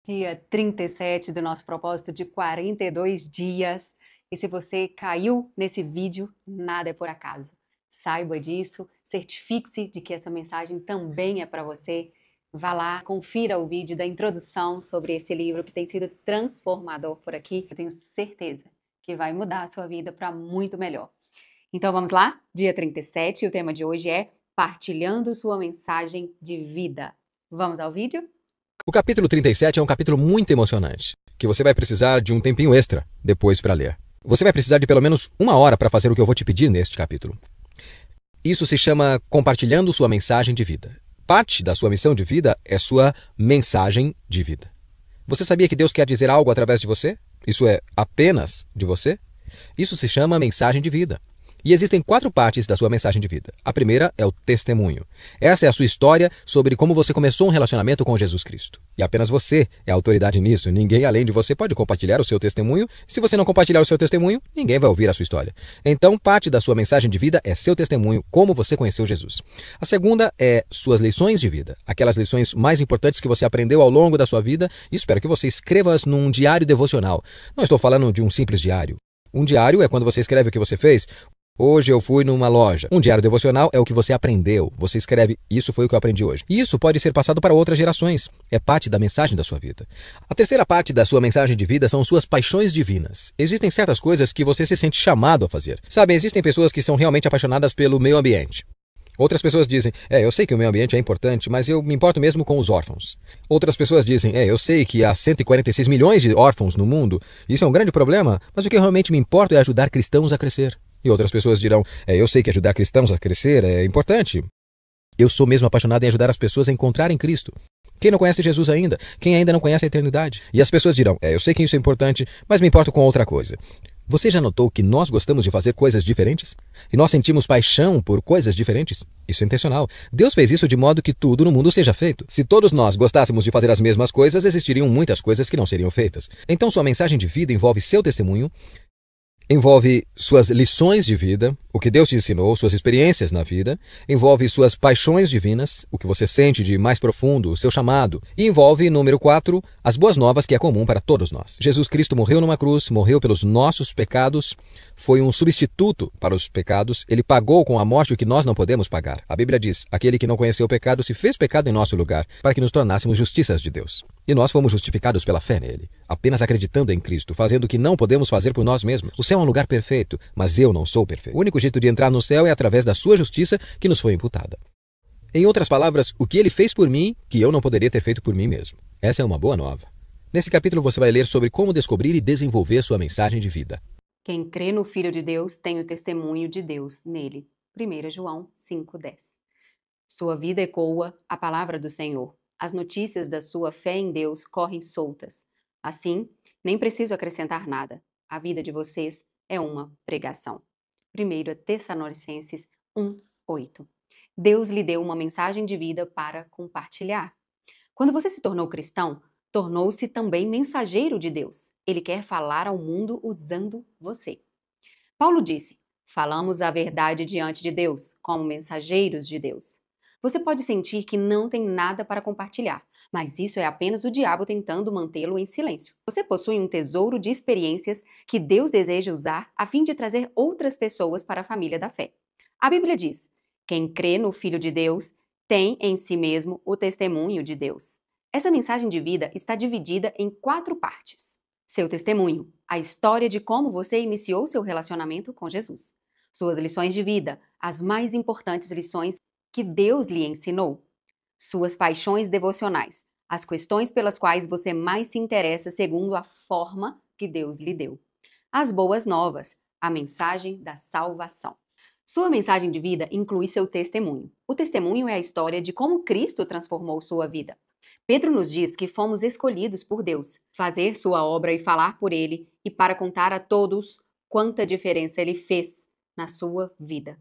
Dia 37 do nosso propósito de 42 dias. E se você caiu nesse vídeo, nada é por acaso. Saiba disso, certifique-se de que essa mensagem também é para você. Vá lá, confira o vídeo da introdução sobre esse livro que tem sido transformador por aqui. Eu tenho certeza que vai mudar a sua vida para muito melhor. Então vamos lá? Dia 37 e o tema de hoje é Partilhando sua mensagem de vida. Vamos ao vídeo? O capítulo 37 é um capítulo muito emocionante, que você vai precisar de um tempinho extra depois para ler. Você vai precisar de pelo menos 1 hora para fazer o que eu vou te pedir neste capítulo. Isso se chama compartilhando sua mensagem de vida. Parte da sua missão de vida é sua mensagem de vida. Você sabia que Deus quer dizer algo através de você? Isso é apenas de você? Isso se chama mensagem de vida. E existem 4 partes da sua mensagem de vida. A primeira é o testemunho. Essa é a sua história sobre como você começou um relacionamento com Jesus Cristo. E apenas você é a autoridade nisso. Ninguém além de você pode compartilhar o seu testemunho. Se você não compartilhar o seu testemunho, ninguém vai ouvir a sua história. Então, parte da sua mensagem de vida é seu testemunho, como você conheceu Jesus. A segunda é suas lições de vida. Aquelas lições mais importantes que você aprendeu ao longo da sua vida. E espero que você escreva-as num diário devocional. Não estou falando de um simples diário. Um diário é quando você escreve o que você fez. Hoje eu fui numa loja. Um diário devocional é o que você aprendeu. Você escreve, isso foi o que eu aprendi hoje. E isso pode ser passado para outras gerações. É parte da mensagem da sua vida. A terceira parte da sua mensagem de vida são suas paixões divinas. Existem certas coisas que você se sente chamado a fazer. Sabe, existem pessoas que são realmente apaixonadas pelo meio ambiente. Outras pessoas dizem, eu sei que o meio ambiente é importante, mas eu me importo mesmo com os órfãos. Outras pessoas dizem, eu sei que há 146 milhões de órfãos no mundo, isso é um grande problema, mas o que realmente me importa é ajudar cristãos a crescer. E outras pessoas dirão, eu sei que ajudar cristãos a crescer é importante. Eu sou mesmo apaixonado em ajudar as pessoas a encontrarem Cristo. Quem não conhece Jesus ainda? Quem ainda não conhece a eternidade? E as pessoas dirão, eu sei que isso é importante, mas me importo com outra coisa. Você já notou que nós gostamos de fazer coisas diferentes? E nós sentimos paixão por coisas diferentes? Isso é intencional. Deus fez isso de modo que tudo no mundo seja feito. Se todos nós gostássemos de fazer as mesmas coisas, existiriam muitas coisas que não seriam feitas. Então sua mensagem de vida envolve seu testemunho, envolve suas lições de vida, o que Deus te ensinou, suas experiências na vida, envolve suas paixões divinas, o que você sente de mais profundo, o seu chamado, e envolve, número 4, as boas novas que é comum para todos nós. Jesus Cristo morreu numa cruz, morreu pelos nossos pecados, foi um substituto para os pecados, ele pagou com a morte o que nós não podemos pagar. A Bíblia diz, aquele que não conheceu o pecado se fez pecado em nosso lugar, para que nos tornássemos justiças de Deus. E nós fomos justificados pela fé nele, apenas acreditando em Cristo, fazendo o que não podemos fazer por nós mesmos. O céu é um lugar perfeito, mas eu não sou perfeito. O único jeito de entrar no céu é através da sua justiça que nos foi imputada. Em outras palavras, o que ele fez por mim, que eu não poderia ter feito por mim mesmo. Essa é uma boa nova. Nesse capítulo você vai ler sobre como descobrir e desenvolver sua mensagem de vida. Quem crê no Filho de Deus tem o testemunho de Deus nele. 1 João 5,10. Sua vida ecoa a palavra do Senhor. As notícias da sua fé em Deus correm soltas. Assim, nem preciso acrescentar nada. A vida de vocês é uma pregação. 1 Tessalonicenses 1:8. Deus lhe deu uma mensagem de vida para compartilhar. Quando você se tornou cristão, tornou-se também mensageiro de Deus. Ele quer falar ao mundo usando você. Paulo disse, falamos a verdade diante de Deus, como mensageiros de Deus. Você pode sentir que não tem nada para compartilhar, mas isso é apenas o diabo tentando mantê-lo em silêncio. Você possui um tesouro de experiências que Deus deseja usar a fim de trazer outras pessoas para a família da fé. A Bíblia diz, quem crê no Filho de Deus tem em si mesmo o testemunho de Deus. Essa mensagem de vida está dividida em 4 partes. Seu testemunho, a história de como você iniciou seu relacionamento com Jesus. Suas lições de vida, as mais importantes lições que Deus lhe ensinou. Suas paixões devocionais, as questões pelas quais você mais se interessa segundo a forma que Deus lhe deu. As boas novas, a mensagem da salvação. Sua mensagem de vida inclui seu testemunho. O testemunho é a história de como Cristo transformou sua vida. Pedro nos diz que fomos escolhidos por Deus, fazer sua obra e falar por ele e para contar a todos quanta diferença ele fez na sua vida.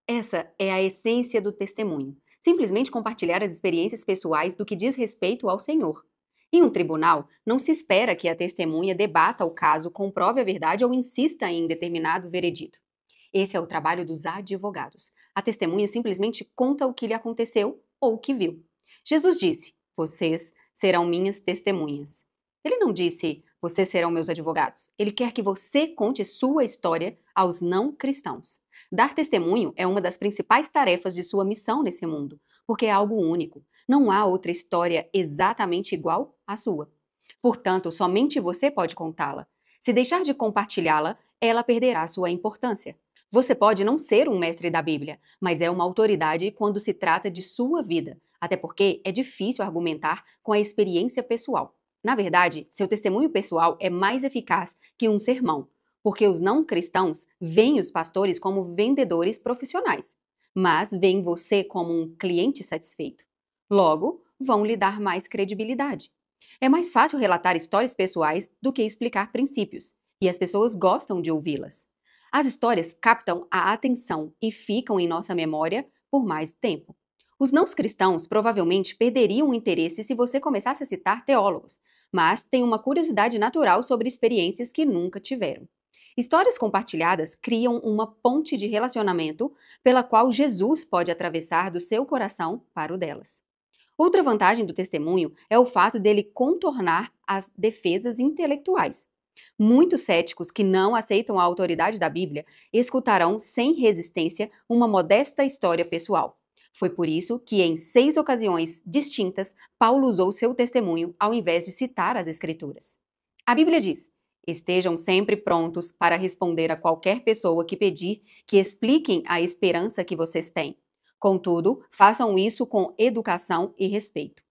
Essa é a essência do testemunho. Simplesmente compartilhar as experiências pessoais do que diz respeito ao Senhor. Em um tribunal, não se espera que a testemunha debata o caso, comprove a verdade ou insista em determinado veredito. Esse é o trabalho dos advogados. A testemunha simplesmente conta o que lhe aconteceu ou o que viu. Jesus disse, vocês serão minhas testemunhas. Ele não disse, vocês serão meus advogados. Ele quer que você conte sua história aos não cristãos. Dar testemunho é uma das principais tarefas de sua missão nesse mundo, porque é algo único. Não há outra história exatamente igual à sua. Portanto, somente você pode contá-la. Se deixar de compartilhá-la, ela perderá sua importância. Você pode não ser um mestre da Bíblia, mas é uma autoridade quando se trata de sua vida, até porque é difícil argumentar com a experiência pessoal. Na verdade, seu testemunho pessoal é mais eficaz que um sermão, porque os não cristãos veem os pastores como vendedores profissionais, mas veem você como um cliente satisfeito. Logo, vão lhe dar mais credibilidade. É mais fácil relatar histórias pessoais do que explicar princípios, e as pessoas gostam de ouvi-las. As histórias captam a atenção e ficam em nossa memória por mais tempo. Os não cristãos provavelmente perderiam o interesse se você começasse a citar teólogos, mas têm uma curiosidade natural sobre experiências que nunca tiveram. Histórias compartilhadas criam uma ponte de relacionamento pela qual Jesus pode atravessar do seu coração para o delas. Outra vantagem do testemunho é o fato dele contornar as defesas intelectuais. Muitos céticos que não aceitam a autoridade da Bíblia escutarão sem resistência uma modesta história pessoal. Foi por isso que, em 6 ocasiões distintas, Paulo usou seu testemunho ao invés de citar as Escrituras. A Bíblia diz: estejam sempre prontos para responder a qualquer pessoa que pedir que expliquem a esperança que vocês têm. Contudo, façam isso com educação e respeito.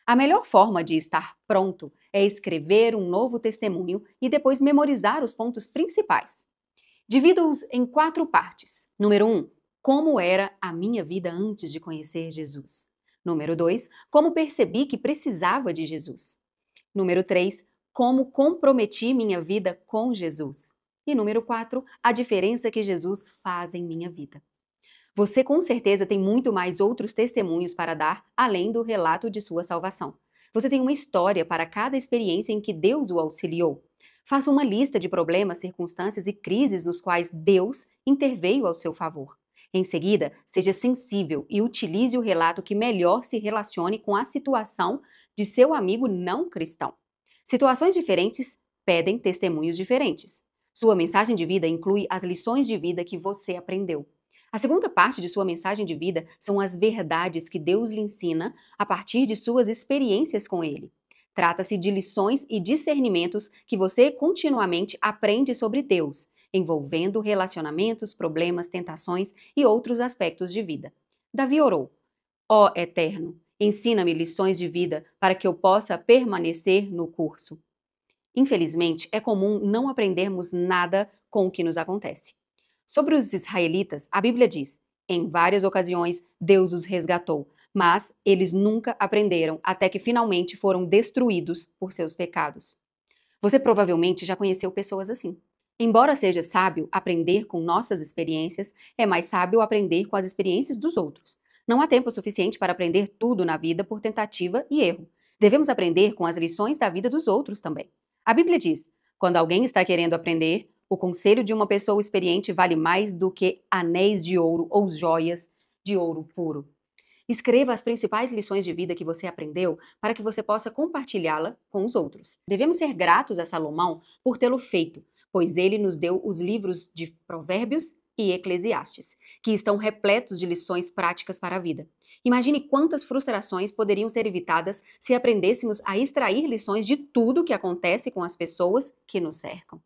A melhor forma de estar pronto é escrever um novo testemunho e depois memorizar os pontos principais. Divido-os em 4 partes. Número 1. Como era a minha vida antes de conhecer Jesus. Número 2. Como percebi que precisava de Jesus. Número 3. Como comprometi minha vida com Jesus. E número 4. A diferença que Jesus faz em minha vida. Você com certeza tem muito mais outros testemunhos para dar, além do relato de sua salvação. Você tem uma história para cada experiência em que Deus o auxiliou. Faça uma lista de problemas, circunstâncias e crises nos quais Deus interveio ao seu favor. Em seguida, seja sensível e utilize o relato que melhor se relacione com a situação de seu amigo não cristão. Situações diferentes pedem testemunhos diferentes. Sua mensagem de vida inclui as lições de vida que você aprendeu. A segunda parte de sua mensagem de vida são as verdades que Deus lhe ensina a partir de suas experiências com Ele. Trata-se de lições e discernimentos que você continuamente aprende sobre Deus, envolvendo relacionamentos, problemas, tentações e outros aspectos de vida. Davi orou: Ó Eterno, ensina-me lições de vida para que eu possa permanecer no curso. Infelizmente, é comum não aprendermos nada com o que nos acontece. Sobre os israelitas, a Bíblia diz: em várias ocasiões Deus os resgatou, mas eles nunca aprenderam até que finalmente foram destruídos por seus pecados. Você provavelmente já conheceu pessoas assim. Embora seja sábio aprender com nossas experiências, é mais sábio aprender com as experiências dos outros. Não há tempo suficiente para aprender tudo na vida por tentativa e erro. Devemos aprender com as lições da vida dos outros também. A Bíblia diz: quando alguém está querendo aprender, o conselho de uma pessoa experiente vale mais do que anéis de ouro ou joias de ouro puro. Escreva as principais lições de vida que você aprendeu para que você possa compartilhá-la com os outros. Devemos ser gratos a Salomão por tê-lo feito, pois ele nos deu os livros de Provérbios e Eclesiastes, que estão repletos de lições práticas para a vida. Imagine quantas frustrações poderiam ser evitadas se aprendêssemos a extrair lições de tudo que acontece com as pessoas que nos cercam.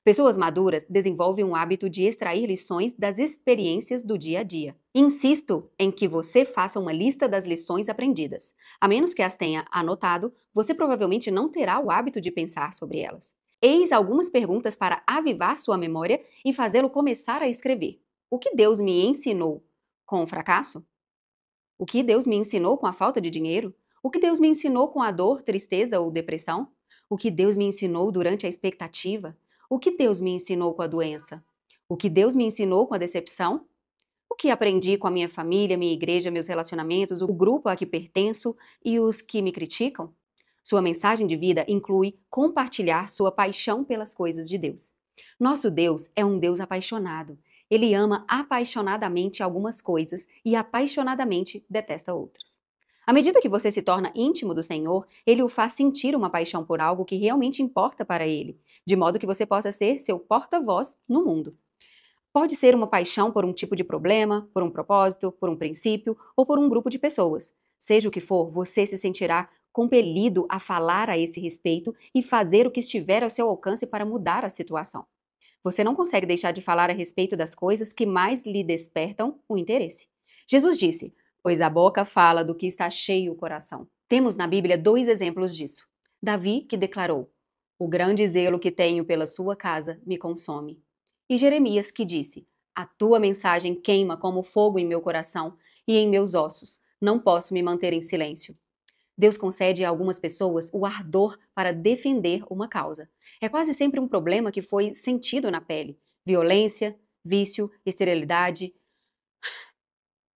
Pessoas maduras desenvolvem um hábito de extrair lições das experiências do dia a dia. Insisto em que você faça uma lista das lições aprendidas. A menos que as tenha anotado, você provavelmente não terá o hábito de pensar sobre elas. Eis algumas perguntas para avivar sua memória e fazê-lo começar a escrever. O que Deus me ensinou com o fracasso? O que Deus me ensinou com a falta de dinheiro? O que Deus me ensinou com a dor, tristeza ou depressão? O que Deus me ensinou durante a expectativa? O que Deus me ensinou com a doença? O que Deus me ensinou com a decepção? O que aprendi com a minha família, minha igreja, meus relacionamentos, o grupo a que pertenço e os que me criticam? Sua mensagem de vida inclui compartilhar sua paixão pelas coisas de Deus. Nosso Deus é um Deus apaixonado. Ele ama apaixonadamente algumas coisas e apaixonadamente detesta outras. À medida que você se torna íntimo do Senhor, Ele o faz sentir uma paixão por algo que realmente importa para Ele, de modo que você possa ser seu porta-voz no mundo. Pode ser uma paixão por um tipo de problema, por um propósito, por um princípio ou por um grupo de pessoas. Seja o que for, você se sentirá compelido a falar a esse respeito e fazer o que estiver ao seu alcance para mudar a situação. Você não consegue deixar de falar a respeito das coisas que mais lhe despertam o interesse. Jesus disse: "Pois a boca fala do que está cheio o coração." Temos na Bíblia 2 exemplos disso. Davi, que declarou: "O grande zelo que tenho pela sua casa me consome." E Jeremias, que disse: "A tua mensagem queima como fogo em meu coração e em meus ossos. Não posso me manter em silêncio." Deus concede a algumas pessoas o ardor para defender uma causa. É quase sempre um problema que foi sentido na pele: violência, vício, esterilidade,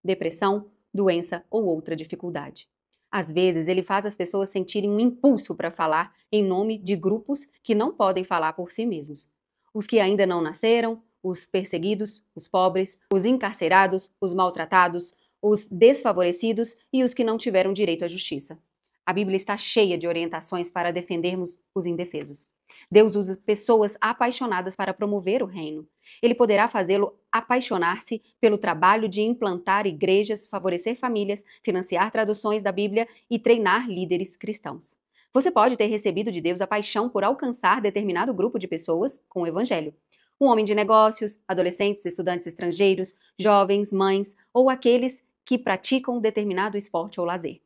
depressão, doença ou outra dificuldade. Às vezes, ele faz as pessoas sentirem um impulso para falar em nome de grupos que não podem falar por si mesmos. Os que ainda não nasceram, os perseguidos, os pobres, os encarcerados, os maltratados, os desfavorecidos e os que não tiveram direito à justiça. A Bíblia está cheia de orientações para defendermos os indefesos. Deus usa pessoas apaixonadas para promover o reino. Ele poderá fazê-lo apaixonar-se pelo trabalho de implantar igrejas, favorecer famílias, financiar traduções da Bíblia e treinar líderes cristãos. Você pode ter recebido de Deus a paixão por alcançar determinado grupo de pessoas com o Evangelho. Um homem de negócios, adolescentes, estudantes estrangeiros, jovens, mães ou aqueles que praticam determinado esporte ou lazer.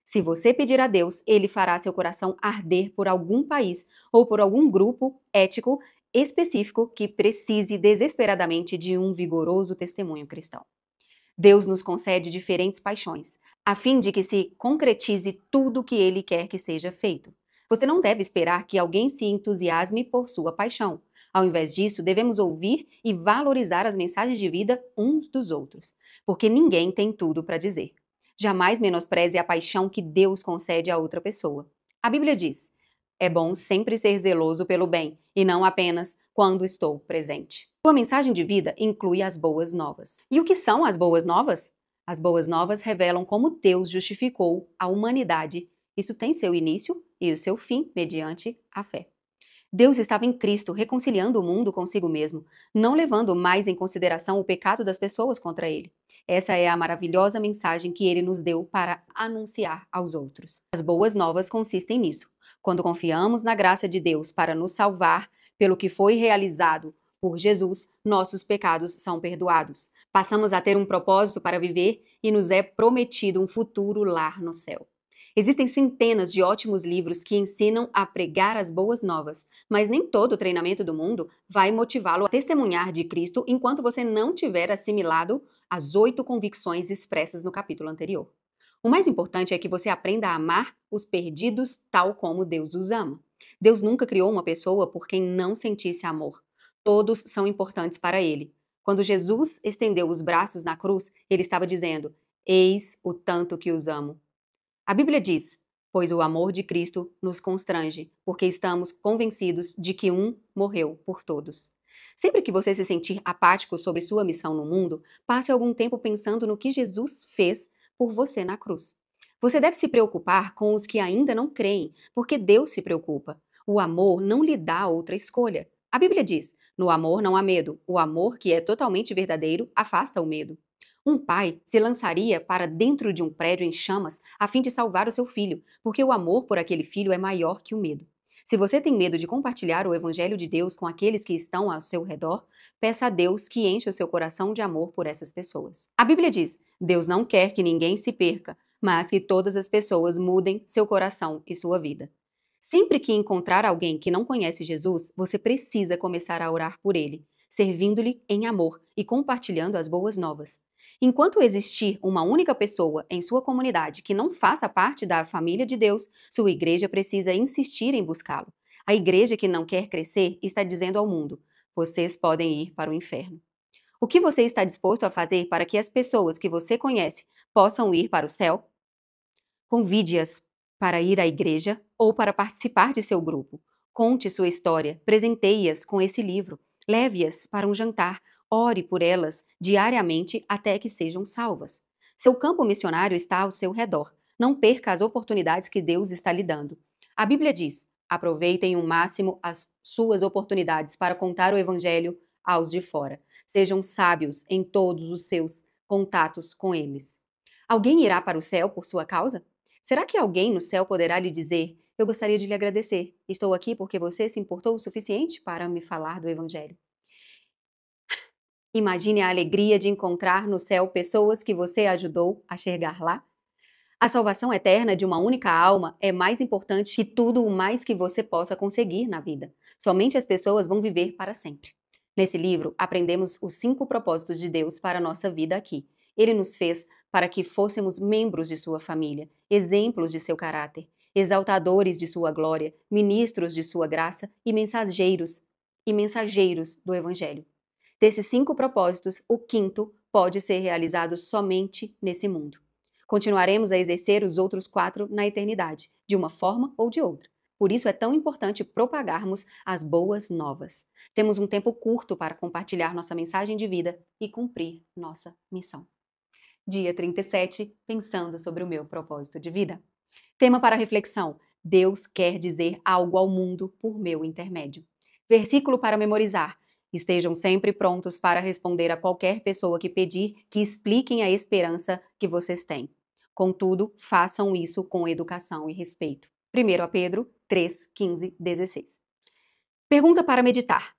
Se você pedir a Deus, Ele fará seu coração arder por algum país ou por algum grupo ético específico que precise desesperadamente de um vigoroso testemunho cristão. Deus nos concede diferentes paixões, a fim de que se concretize tudo o que Ele quer que seja feito. Você não deve esperar que alguém se entusiasme por sua paixão. Ao invés disso, devemos ouvir e valorizar as mensagens de vida uns dos outros, porque ninguém tem tudo para dizer. Jamais menospreze a paixão que Deus concede a outra pessoa. A Bíblia diz: "É bom sempre ser zeloso pelo bem, e não apenas quando estou presente." Sua mensagem de vida inclui as boas novas. E o que são as boas novas? As boas novas revelam como Deus justificou a humanidade. Isso tem seu início e o seu fim mediante a fé. Deus estava em Cristo reconciliando o mundo consigo mesmo, não levando mais em consideração o pecado das pessoas contra ele. Essa é a maravilhosa mensagem que ele nos deu para anunciar aos outros. As boas novas consistem nisso. Quando confiamos na graça de Deus para nos salvar pelo que foi realizado por Jesus, nossos pecados são perdoados. Passamos a ter um propósito para viver e nos é prometido um futuro lar no céu. Existem centenas de ótimos livros que ensinam a pregar as boas novas, mas nem todo o treinamento do mundo vai motivá-lo a testemunhar de Cristo enquanto você não tiver assimilado as 8 convicções expressas no capítulo anterior. O mais importante é que você aprenda a amar os perdidos tal como Deus os ama. Deus nunca criou uma pessoa por quem não sentisse amor. Todos são importantes para Ele. Quando Jesus estendeu os braços na cruz, Ele estava dizendo: "Eis o tanto que os amo." A Bíblia diz: "Pois o amor de Cristo nos constrange, porque estamos convencidos de que um morreu por todos." Sempre que você se sentir apático sobre sua missão no mundo, passe algum tempo pensando no que Jesus fez por você na cruz. Você deve se preocupar com os que ainda não creem, porque Deus se preocupa. O amor não lhe dá outra escolha. A Bíblia diz: "No amor não há medo. O amor que é totalmente verdadeiro afasta o medo." Um pai se lançaria para dentro de um prédio em chamas a fim de salvar o seu filho, porque o amor por aquele filho é maior que o medo. Se você tem medo de compartilhar o Evangelho de Deus com aqueles que estão ao seu redor, peça a Deus que enche o seu coração de amor por essas pessoas. A Bíblia diz: "Deus não quer que ninguém se perca, mas que todas as pessoas mudem seu coração e sua vida." Sempre que encontrar alguém que não conhece Jesus, você precisa começar a orar por ele, servindo-lhe em amor e compartilhando as boas novas. Enquanto existir uma única pessoa em sua comunidade que não faça parte da família de Deus, sua igreja precisa insistir em buscá-lo. A igreja que não quer crescer está dizendo ao mundo: "Vocês podem ir para o inferno." O que você está disposto a fazer para que as pessoas que você conhece possam ir para o céu? Convide-as para ir à igreja ou para participar de seu grupo. Conte sua história, presenteie-as com esse livro, leve-as para um jantar, ore por elas diariamente até que sejam salvas. Seu campo missionário está ao seu redor. Não perca as oportunidades que Deus está lhe dando. A Bíblia diz: aproveitem o máximo as suas oportunidades para contar o Evangelho aos de fora. Sejam sábios em todos os seus contatos com eles. Alguém irá para o céu por sua causa? Será que alguém no céu poderá lhe dizer: eu gostaria de lhe agradecer, estou aqui porque você se importou o suficiente para me falar do Evangelho? Imagine a alegria de encontrar no céu pessoas que você ajudou a chegar lá. A salvação eterna de uma única alma é mais importante que tudo o mais que você possa conseguir na vida. Somente as pessoas vão viver para sempre. Nesse livro, aprendemos os 5 propósitos de Deus para a nossa vida aqui. Ele nos fez para que fôssemos membros de sua família, exemplos de seu caráter, exaltadores de sua glória, ministros de sua graça e mensageiros do Evangelho. Desses 5 propósitos, o 5º pode ser realizado somente nesse mundo. Continuaremos a exercer os outros 4 na eternidade, de uma forma ou de outra. Por isso é tão importante propagarmos as boas novas. Temos um tempo curto para compartilhar nossa mensagem de vida e cumprir nossa missão. Dia 37, pensando sobre o meu propósito de vida. Tema para reflexão: Deus quer dizer algo ao mundo por meu intermédio. Versículo para memorizar: estejam sempre prontos para responder a qualquer pessoa que pedir que expliquem a esperança que vocês têm. Contudo, façam isso com educação e respeito. 1 Pedro 3, 15, 16. Pergunta para meditar: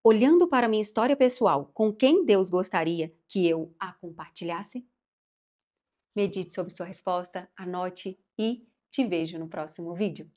olhando para minha história pessoal, com quem Deus gostaria que eu a compartilhasse? Medite sobre sua resposta, anote e te vejo no próximo vídeo.